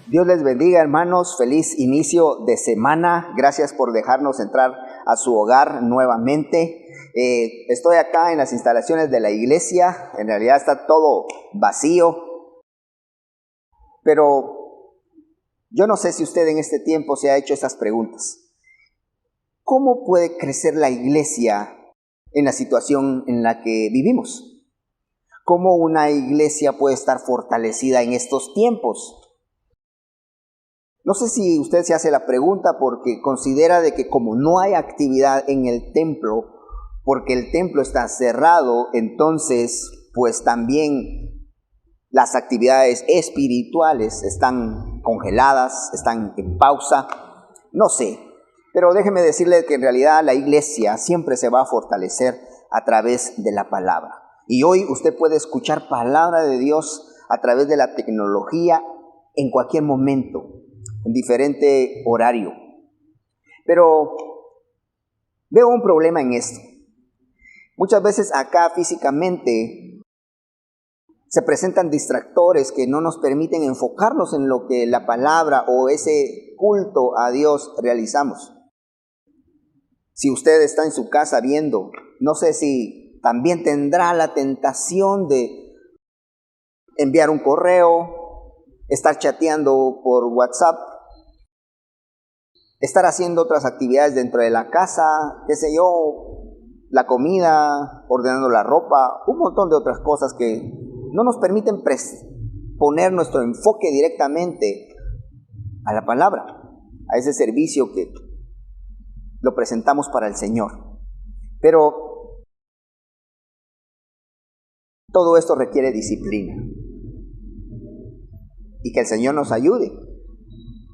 Dios les bendiga, hermanos. Feliz inicio de semana. Gracias por dejarnos entrar a su hogar nuevamente. Estoy acá en las instalaciones de la iglesia. En realidad está todo vacío. Pero yo no sé si usted en este tiempo se ha hecho estas preguntas. ¿Cómo puede crecer la iglesia en la situación en la que vivimos? ¿Cómo una iglesia puede estar fortalecida en estos tiempos? No sé si usted se hace la pregunta porque considera de que como no hay actividad en el templo, porque el templo está cerrado, entonces pues también las actividades espirituales están congeladas, están en pausa. No sé, pero déjeme decirle que en realidad la iglesia siempre se va a fortalecer a través de la palabra. Y hoy usted puede escuchar palabra de Dios a través de la tecnología en cualquier momento, en diferente horario. Pero veo un problema en esto. Muchas veces acá físicamente se presentan distractores que no nos permiten enfocarnos en lo que la palabra o ese culto a Dios realizamos. Si usted está en su casa viendo, no sé si también tendrá la tentación de enviar un correo, estar chateando por WhatsApp, estar haciendo otras actividades dentro de la casa, qué sé yo, la comida, ordenando la ropa, un montón de otras cosas que no nos permiten poner nuestro enfoque directamente a la palabra, a ese servicio que lo presentamos para el Señor. Pero todo esto requiere disciplina y que el Señor nos ayude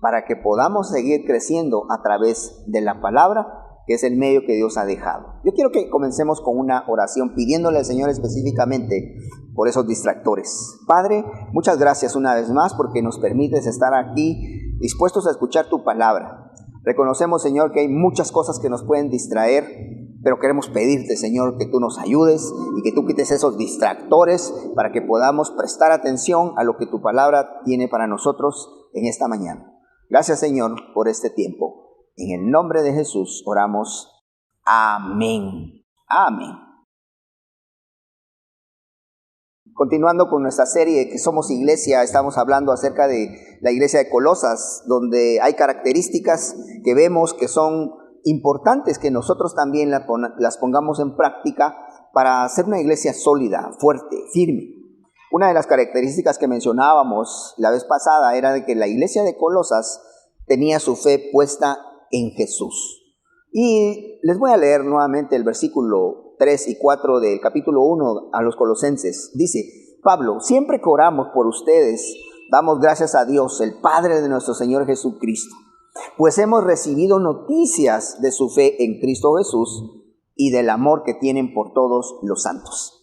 para que podamos seguir creciendo a través de la palabra, que es el medio que Dios ha dejado. Yo quiero que comencemos con una oración pidiéndole al Señor específicamente por esos distractores. Padre, muchas gracias una vez más porque nos permites estar aquí dispuestos a escuchar tu palabra. Reconocemos, Señor, que hay muchas cosas que nos pueden distraer, pero queremos pedirte, Señor, que tú nos ayudes y que tú quites esos distractores para que podamos prestar atención a lo que tu palabra tiene para nosotros en esta mañana. Gracias, Señor, por este tiempo. En el nombre de Jesús oramos. Amén. Amén. Continuando con nuestra serie que somos iglesia, estamos hablando acerca de la iglesia de Colosas, donde hay características que vemos que son importantes que nosotros también las pongamos en práctica para ser una iglesia sólida, fuerte, firme. Una de las características que mencionábamos la vez pasada era de que la iglesia de Colosas tenía su fe puesta en Jesús. Y les voy a leer nuevamente el versículo 3 y 4 del capítulo 1 a los Colosenses. Dice: Pablo, siempre que oramos por ustedes, damos gracias a Dios, el Padre de nuestro Señor Jesucristo, pues hemos recibido noticias de su fe en Cristo Jesús y del amor que tienen por todos los santos.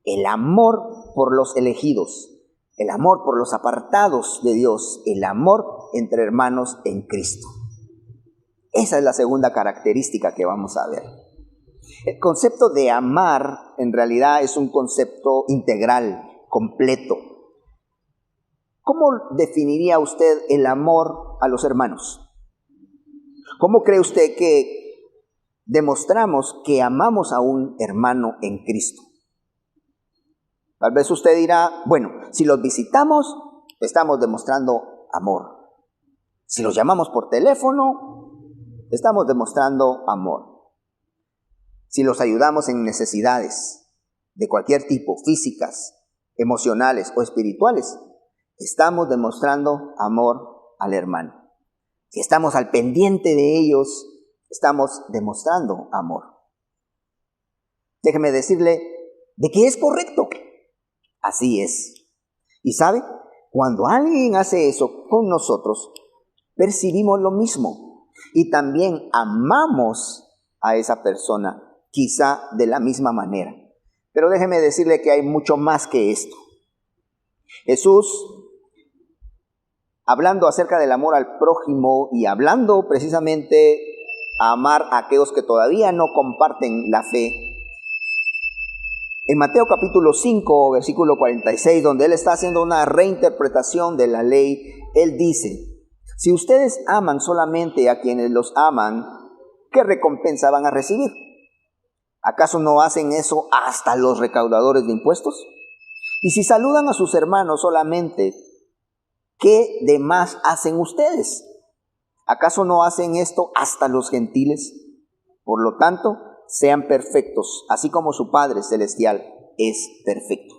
El amor por los elegidos, el amor por los apartados de Dios, el amor entre hermanos en Cristo. Esa es la segunda característica que vamos a ver. El concepto de amar en realidad es un concepto integral, completo. ¿Cómo definiría usted el amor a los hermanos? ¿Cómo cree usted que demostramos que amamos a un hermano en Cristo? Tal vez usted dirá, bueno, si los visitamos, estamos demostrando amor. Si los llamamos por teléfono, estamos demostrando amor. Si los ayudamos en necesidades de cualquier tipo, físicas, emocionales o espirituales, estamos demostrando amor al hermano. Si estamos al pendiente de ellos, estamos demostrando amor. Déjeme decirle de que es correcto. Así es. Y sabe, cuando alguien hace eso con nosotros, percibimos lo mismo y también amamos a esa persona, quizá de la misma manera. Pero déjeme decirle que hay mucho más que esto. Jesús, hablando acerca del amor al prójimo y hablando precisamente a amar a aquellos que todavía no comparten la fe, En Mateo capítulo 5, versículo 46, donde él está haciendo una reinterpretación de la ley, él dice: si ustedes aman solamente a quienes los aman, ¿qué recompensa van a recibir? ¿Acaso no hacen eso hasta los recaudadores de impuestos? Y si saludan a sus hermanos solamente, ¿qué de más hacen ustedes? ¿Acaso no hacen esto hasta los gentiles? Por lo tanto, sean perfectos, así como su Padre Celestial es perfecto.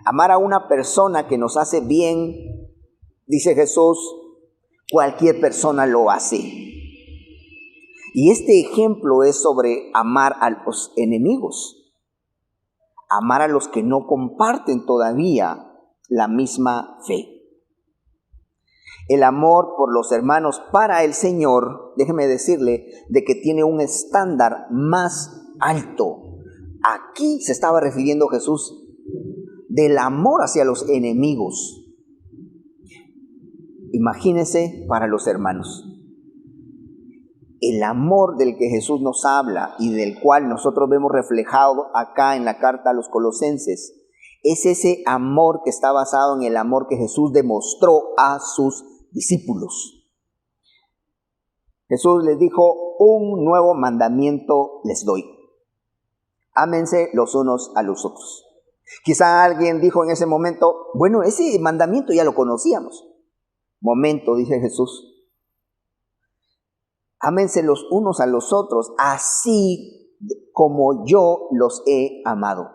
Amar a una persona que nos hace bien, dice Jesús, cualquier persona lo hace. Y este ejemplo es sobre amar a los enemigos, amar a los que no comparten todavía la misma fe. El amor por los hermanos para el Señor, déjeme decirle, de que tiene un estándar más alto. Aquí se estaba refiriendo Jesús del amor hacia los enemigos. Imagínense para los hermanos. El amor del que Jesús nos habla y del cual nosotros vemos reflejado acá en la carta a los Colosenses, es ese amor que está basado en el amor que Jesús demostró a sus discípulos. Jesús les dijo: un nuevo mandamiento les doy. Ámense los unos a los otros. Quizá alguien dijo en ese momento: bueno, ese mandamiento ya lo conocíamos. Momento, dice Jesús. Ámense los unos a los otros, así como yo los he amado.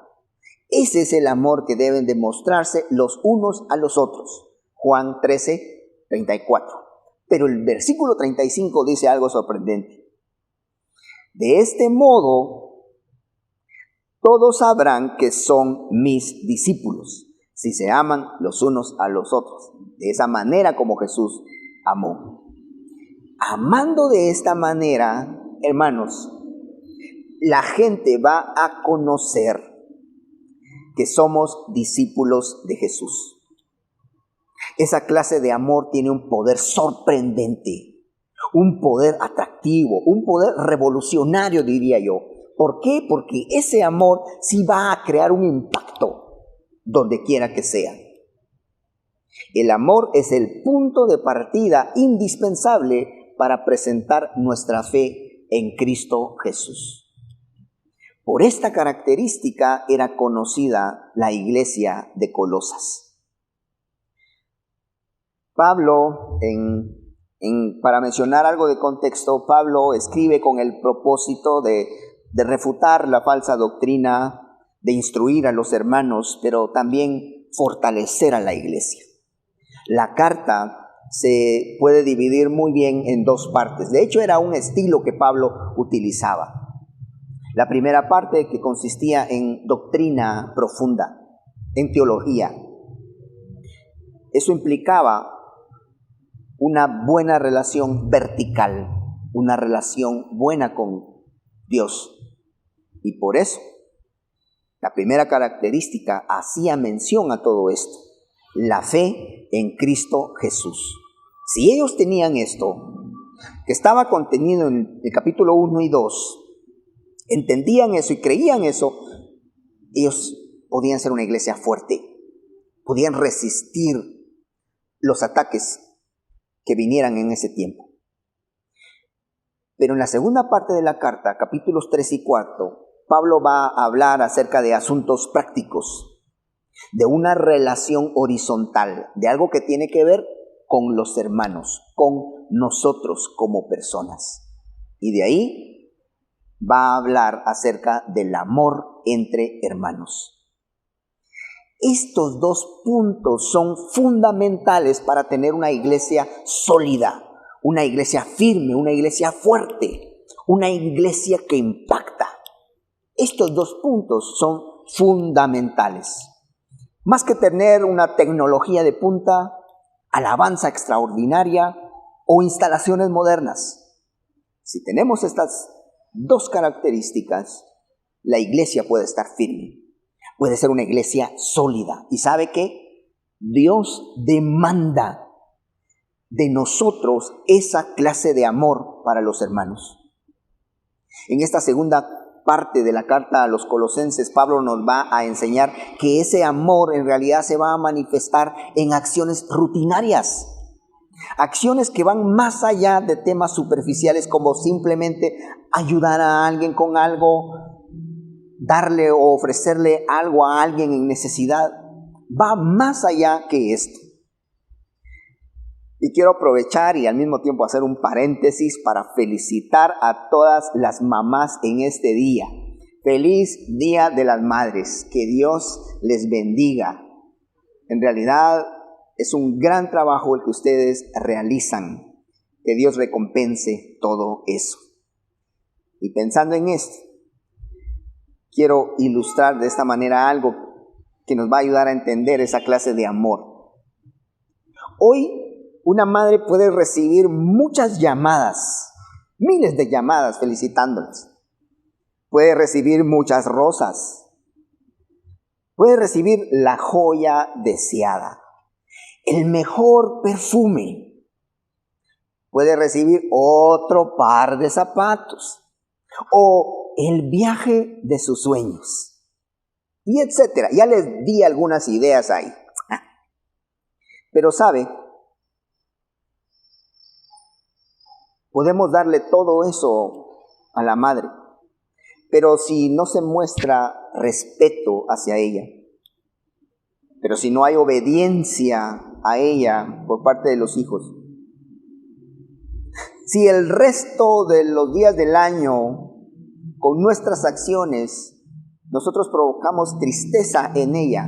Ese es el amor que deben demostrarse los unos a los otros. Juan 13:34. Pero el versículo 35 dice algo sorprendente. De este modo, todos sabrán que son mis discípulos, si se aman los unos a los otros, de esa manera como Jesús amó. Amando de esta manera, hermanos, la gente va a conocer que somos discípulos de Jesús. Esa clase de amor tiene un poder sorprendente, un poder atractivo, un poder revolucionario, diría yo. ¿Por qué? Porque ese amor sí va a crear un impacto donde quiera que sea. El amor es el punto de partida indispensable para presentar nuestra fe en Cristo Jesús. Por esta característica era conocida la iglesia de Colosas. Pablo, para mencionar algo de contexto, Pablo escribe con el propósito de refutar la falsa doctrina, de instruir a los hermanos, pero también fortalecer a la iglesia. La carta se puede dividir muy bien en dos partes. De hecho, era un estilo que Pablo utilizaba. La primera parte, que consistía en doctrina profunda, en teología. Eso implicaba una buena relación vertical, una relación buena con Dios. Y por eso, la primera característica hacía mención a todo esto: la fe en Cristo Jesús. Si ellos tenían esto, que estaba contenido en el capítulo 1 y 2, entendían eso y creían eso, ellos podían ser una iglesia fuerte, podían resistir los ataques que vinieran en ese tiempo. Pero en la segunda parte de la carta, capítulos 3 y 4, Pablo va a hablar acerca de asuntos prácticos, de una relación horizontal, de algo que tiene que ver con los hermanos, con nosotros como personas. Y de ahí va a hablar acerca del amor entre hermanos. Estos dos puntos son fundamentales para tener una iglesia sólida, una iglesia firme, una iglesia fuerte, una iglesia que impacta. Estos dos puntos son fundamentales. Más que tener una tecnología de punta, alabanza extraordinaria o instalaciones modernas. Si tenemos estas dos características, la iglesia puede estar firme, puede ser una iglesia sólida. ¿Y sabe qué? Dios demanda de nosotros esa clase de amor para los hermanos. En esta segunda parte de la carta a los Colosenses, Pablo nos va a enseñar que ese amor en realidad se va a manifestar en acciones rutinarias. Acciones que van más allá de temas superficiales como simplemente ayudar a alguien con algo, darle o ofrecerle algo a alguien en necesidad. Va más allá que esto. Y quiero aprovechar y al mismo tiempo hacer un paréntesis para felicitar a todas las mamás en este día. Feliz Día de las Madres. Que Dios les bendiga. En realidad es un gran trabajo el que ustedes realizan. Que Dios recompense todo eso. Y pensando en esto, quiero ilustrar de esta manera algo que nos va a ayudar a entender esa clase de amor. Hoy una madre puede recibir muchas llamadas, miles de llamadas felicitándolas. Puede recibir muchas rosas. Puede recibir la joya deseada, el mejor perfume. Puede recibir otro par de zapatos o el viaje de sus sueños, y etcétera. Ya les di algunas ideas ahí. Pero sabe, podemos darle todo eso a la madre, pero si no se muestra respeto hacia ella, pero si no hay obediencia a ella por parte de los hijos, si el resto de los días del año, con nuestras acciones, nosotros provocamos tristeza en ella,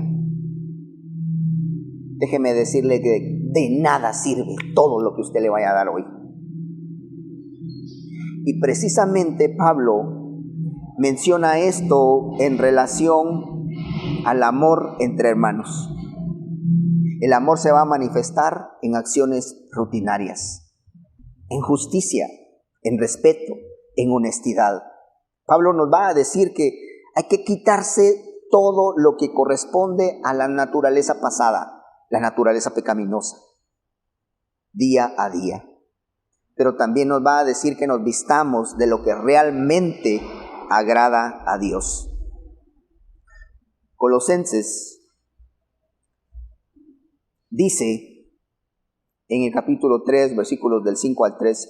déjeme decirle que de nada sirve todo lo que usted le vaya a dar hoy. Y precisamente Pablo menciona esto en relación al amor entre hermanos. El amor se va a manifestar en acciones rutinarias, en justicia, en respeto, en honestidad. Pablo nos va a decir que hay que quitarse todo lo que corresponde a la naturaleza pasada, la naturaleza pecaminosa, día a día. Pero también nos va a decir que nos vistamos de lo que realmente agrada a Dios. Colosenses dice en el capítulo 3, versículos del 5 al 13,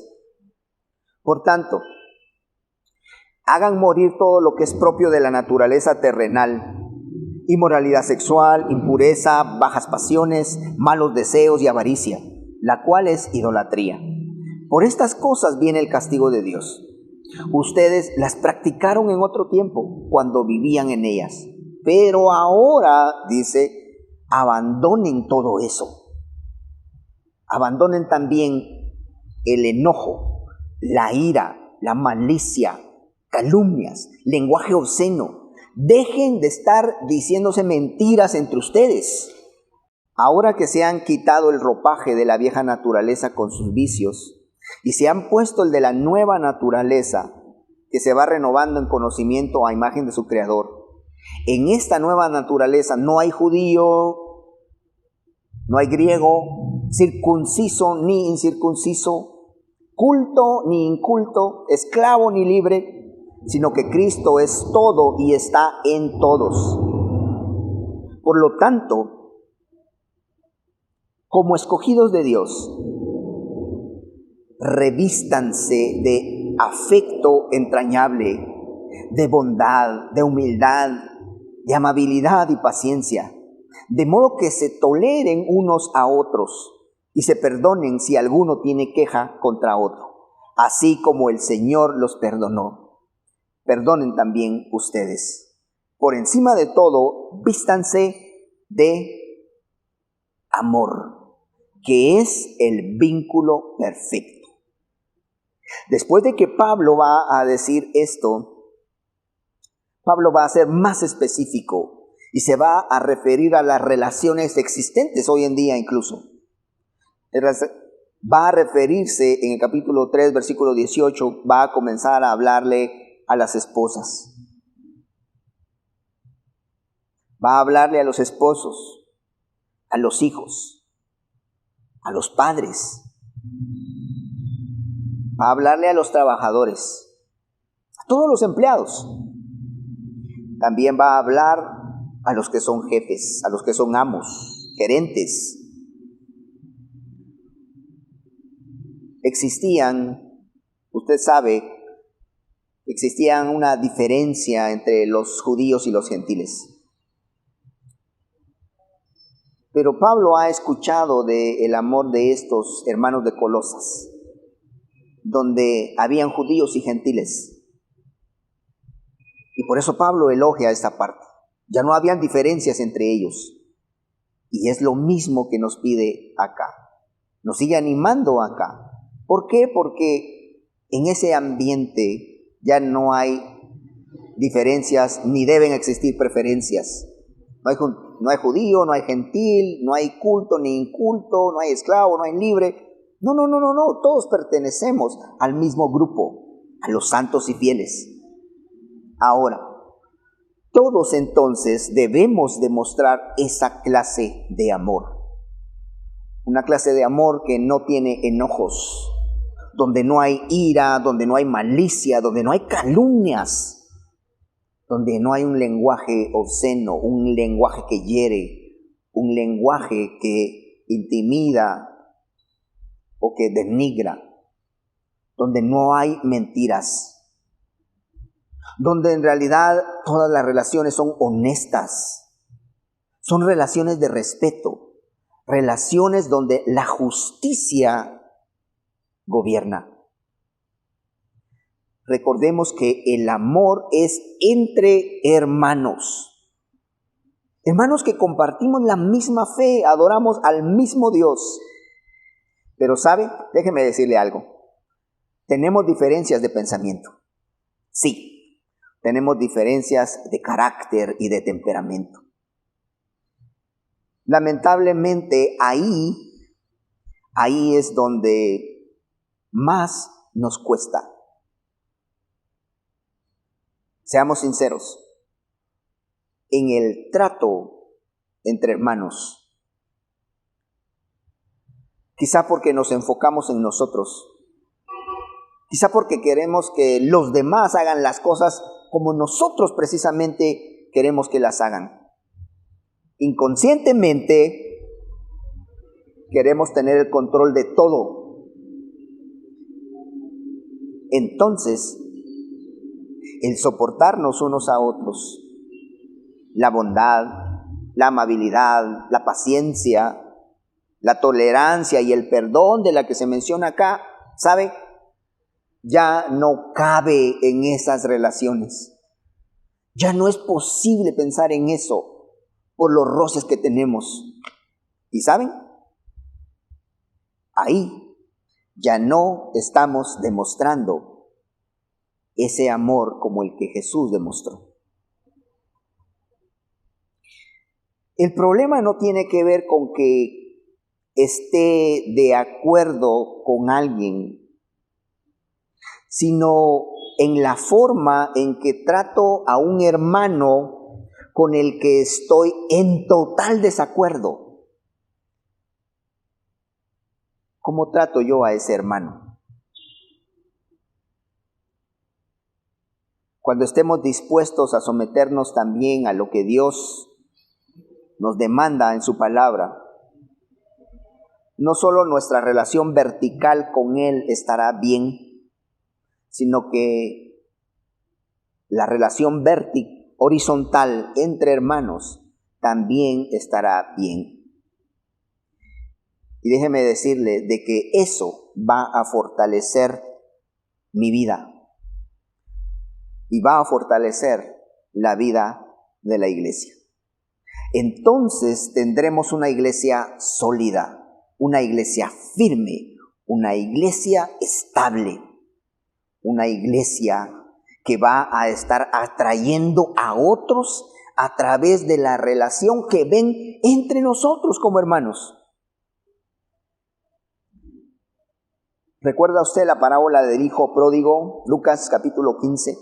por tanto, hagan morir todo lo que es propio de la naturaleza terrenal: inmoralidad sexual, impureza, bajas pasiones, malos deseos y avaricia, la cual es idolatría. Por estas cosas viene el castigo de Dios. Ustedes las practicaron en otro tiempo, cuando vivían en ellas. Pero ahora, dice, abandonen todo eso. Abandonen también el enojo, la ira, la malicia, calumnias, lenguaje obsceno. Dejen de estar diciéndose mentiras entre ustedes. Ahora que se han quitado el ropaje de la vieja naturaleza con sus vicios y se han puesto el de la nueva naturaleza, que se va renovando en conocimiento a imagen de su Creador. En esta nueva naturaleza no hay judío, no hay griego, circunciso ni incircunciso, culto ni inculto, esclavo ni libre, sino que Cristo es todo y está en todos. Por lo tanto, como escogidos de Dios, revístanse de afecto entrañable, de bondad, de humildad, de amabilidad y paciencia, de modo que se toleren unos a otros y se perdonen si alguno tiene queja contra otro, así como el Señor los perdonó. Perdonen también ustedes. Por encima de todo, vístanse de amor, que es el vínculo perfecto. Después de que Pablo va a decir esto, Pablo va a ser más específico y se va a referir a las relaciones existentes hoy en día incluso. Va a referirse en el capítulo 3, versículo 18, va a comenzar a hablarle a las esposas. Va a hablarle a los esposos, a los hijos, a los padres. Va a hablarle a los trabajadores, a todos los empleados. También va a hablar a los que son jefes, a los que son amos, gerentes. Usted sabe, existían una diferencia entre los judíos y los gentiles. Pero Pablo ha escuchado del amor de estos hermanos de Colosas, donde habían judíos y gentiles. Y por eso Pablo elogia esta parte. Ya no habían diferencias entre ellos. Y es lo mismo que nos pide acá. Nos sigue animando acá. ¿Por qué? Porque en ese ambiente ya no hay diferencias ni deben existir preferencias. No hay judío, no hay gentil, no hay culto ni inculto, no hay esclavo, no hay libre. No. Todos pertenecemos al mismo grupo, a los santos y fieles. Ahora, todos entonces debemos demostrar esa clase de amor. Una clase de amor que no tiene enojos, donde no hay ira, donde no hay malicia, donde no hay calumnias, donde no hay un lenguaje obsceno, un lenguaje que hiere, un lenguaje que intimida o que denigra, donde no hay mentiras, donde en realidad todas las relaciones son honestas, son relaciones de respeto, relaciones donde la justicia gobierna. Recordemos que el amor es entre hermanos. Hermanos que compartimos la misma fe, adoramos al mismo Dios. Pero ¿sabe? Déjeme decirle algo. Tenemos diferencias de pensamiento. Sí, tenemos diferencias de carácter y de temperamento. Lamentablemente ahí es donde más nos cuesta. Seamos sinceros, en el trato entre hermanos, quizá porque nos enfocamos en nosotros, quizá porque queremos que los demás hagan las cosas como nosotros precisamente queremos que las hagan. Inconscientemente queremos tener el control de todo. Entonces, el soportarnos unos a otros, la bondad, la amabilidad, la paciencia, la tolerancia y el perdón de la que se menciona acá, ¿sabe? Ya no cabe en esas relaciones. Ya no es posible pensar en eso por los roces que tenemos. ¿Y saben? Ahí ya no estamos demostrando ese amor como el que Jesús demostró. El problema no tiene que ver con que esté de acuerdo con alguien, sino en la forma en que trato a un hermano con el que estoy en total desacuerdo. ¿Cómo trato yo a ese hermano? Cuando estemos dispuestos a someternos también a lo que Dios nos demanda en su palabra, no solo nuestra relación vertical con Él estará bien, sino que la relación horizontal entre hermanos también estará bien. Y déjeme decirle de que eso va a fortalecer mi vida y va a fortalecer la vida de la iglesia. Entonces tendremos una iglesia sólida, una iglesia firme, una iglesia estable, una iglesia que va a estar atrayendo a otros a través de la relación que ven entre nosotros como hermanos. ¿Recuerda usted la parábola del hijo pródigo? Lucas capítulo 15.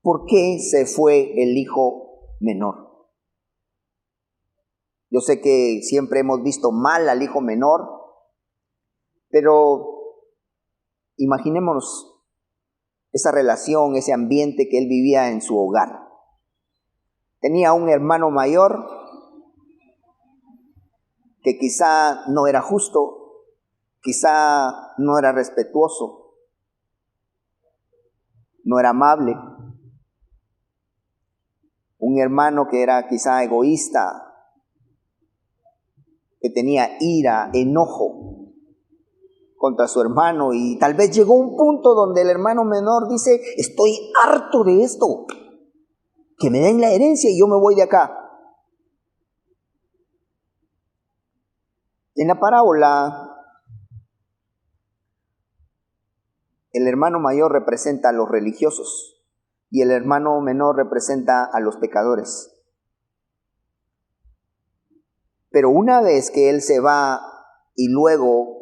¿Por qué se fue el hijo menor? Yo sé que siempre hemos visto mal al hijo menor, pero imaginémonos esa relación, ese ambiente que él vivía en su hogar. Tenía un hermano mayor que quizá no era justo, quizá no era respetuoso, no era amable. Un hermano que era quizá egoísta, que tenía ira, enojo contra su hermano, y tal vez llegó un punto donde el hermano menor dice: estoy harto de esto, que me den la herencia y yo me voy de acá. En la parábola, el hermano mayor representa a los religiosos y el hermano menor representa a los pecadores. Pero una vez que él se va y luego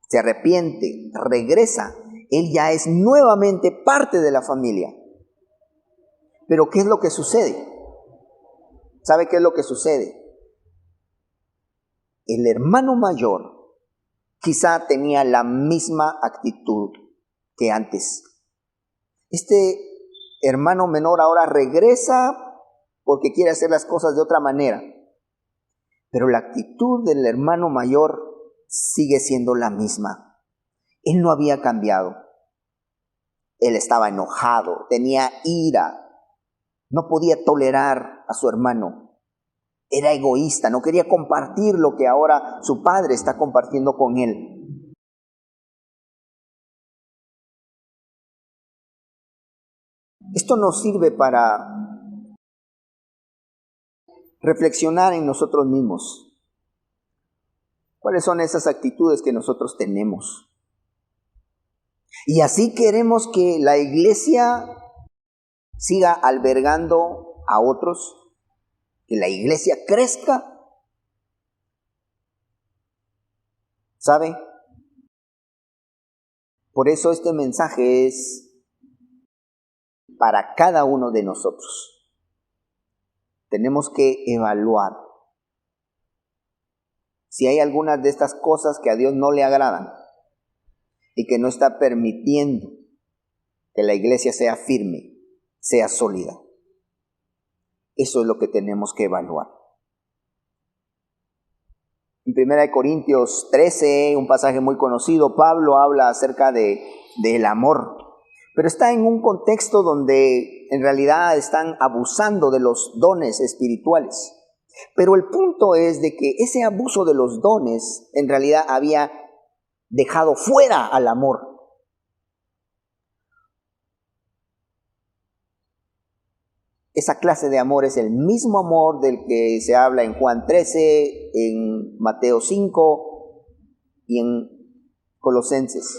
se arrepiente, regresa, él ya es nuevamente parte de la familia. Pero ¿qué es lo que sucede? ¿Sabe qué es lo que sucede? El hermano mayor quizá tenía la misma actitud que antes. Este hermano menor ahora regresa porque quiere hacer las cosas de otra manera. Pero la actitud del hermano mayor sigue siendo la misma. Él no había cambiado. Él estaba enojado, tenía ira, no podía tolerar a su hermano. Era egoísta, no quería compartir lo que ahora su padre está compartiendo con él. Esto nos sirve para reflexionar en nosotros mismos. ¿Cuáles son esas actitudes que nosotros tenemos? Y así queremos que la iglesia siga albergando a otros, que la iglesia crezca. ¿Sabe? Por eso este mensaje es para cada uno de nosotros. Tenemos que evaluar si hay algunas de estas cosas que a Dios no le agradan y que no está permitiendo que la iglesia sea firme, sea sólida. Eso es lo que tenemos que evaluar. En 1 Corintios 13, un pasaje muy conocido, Pablo habla acerca del amor, pero está en un contexto donde en realidad están abusando de los dones espirituales. Pero el punto es de que ese abuso de los dones en realidad había dejado fuera al amor. Esa clase de amor es el mismo amor del que se habla en Juan 13, en Mateo 5 y en Colosenses.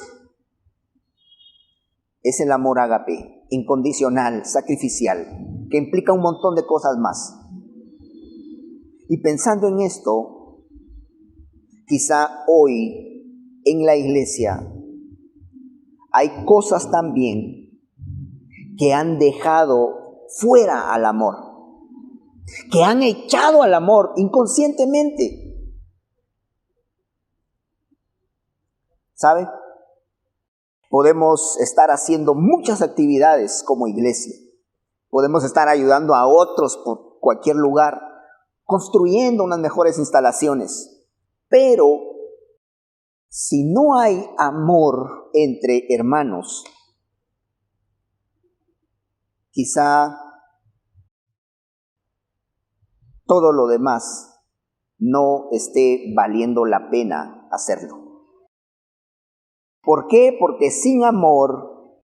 Es el amor ágape, incondicional, sacrificial, que implica un montón de cosas más. Y pensando en esto, quizá hoy en la iglesia hay cosas también que han dejado fuera al amor, que han echado al amor inconscientemente. ¿Sabe? Podemos estar haciendo muchas actividades como iglesia. Podemos estar ayudando a otros por cualquier lugar, construyendo unas mejores instalaciones. Pero si no hay amor entre hermanos, quizá todo lo demás no esté valiendo la pena hacerlo. ¿Por qué? Porque sin amor,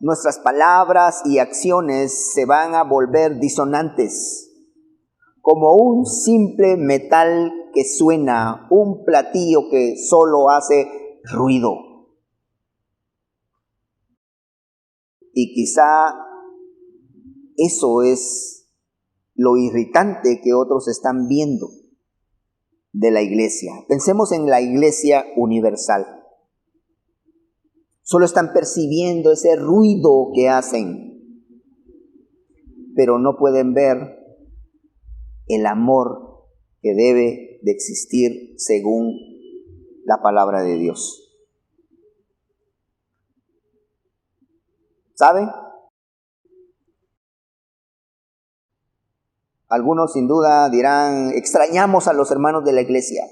nuestras palabras y acciones se van a volver disonantes, como un simple metal que suena, un platillo que solo hace ruido. Y quizá eso es lo irritante que otros están viendo de la iglesia. Pensemos en la iglesia universal. Solo están percibiendo ese ruido que hacen, pero no pueden ver el amor que debe de existir según la palabra de Dios. ¿Sabe? Algunos sin duda dirán, extrañamos a los hermanos de la iglesia.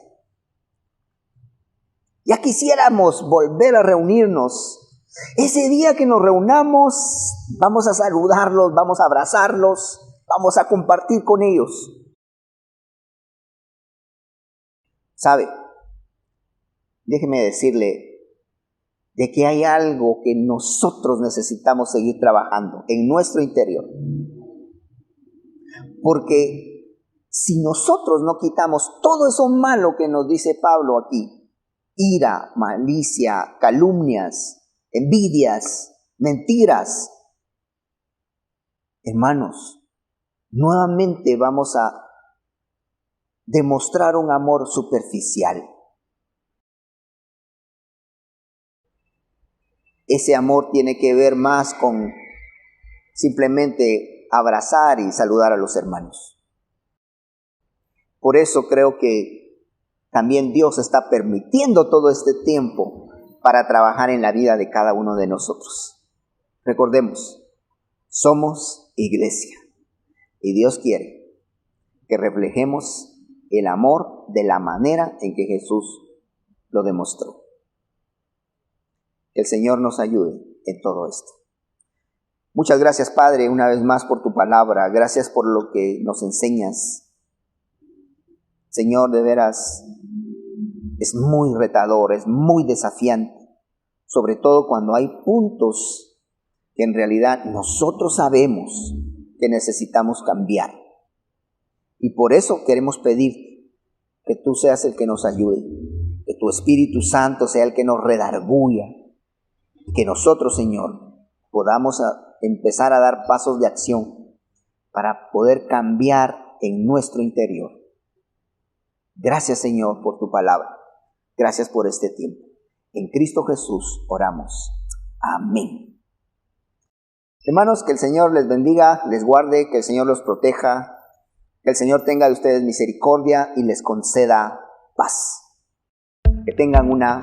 Ya quisiéramos volver a reunirnos. Ese día que nos reunamos, vamos a saludarlos, vamos a abrazarlos, vamos a compartir con ellos. ¿Sabe? Déjeme decirle de que hay algo que nosotros necesitamos seguir trabajando en nuestro interior. Porque si nosotros no quitamos todo eso malo que nos dice Pablo aquí, ira, malicia, calumnias, envidias, mentiras, hermanos, nuevamente vamos a demostrar un amor superficial. Ese amor tiene que ver más con simplemente abrazar y saludar a los hermanos. Por eso creo que también Dios está permitiendo todo este tiempo para trabajar en la vida de cada uno de nosotros. Recordemos, somos iglesia y Dios quiere que reflejemos el amor de la manera en que Jesús lo demostró. Que el Señor nos ayude en todo esto. Muchas gracias, Padre, una vez más por tu palabra. Gracias por lo que nos enseñas. Señor, de veras, es muy retador, es muy desafiante. Sobre todo cuando hay puntos que en realidad nosotros sabemos que necesitamos cambiar. Y por eso queremos pedir que tú seas el que nos ayude, que tu Espíritu Santo sea el que nos redarguya, y que nosotros, Señor, podamos empezar a dar pasos de acción para poder cambiar en nuestro interior. Gracias, Señor, por tu palabra. Gracias por este tiempo. En Cristo Jesús oramos. Amén. Hermanos, que el Señor les bendiga, les guarde, que el Señor los proteja, que el Señor tenga de ustedes misericordia y les conceda paz. Que tengan una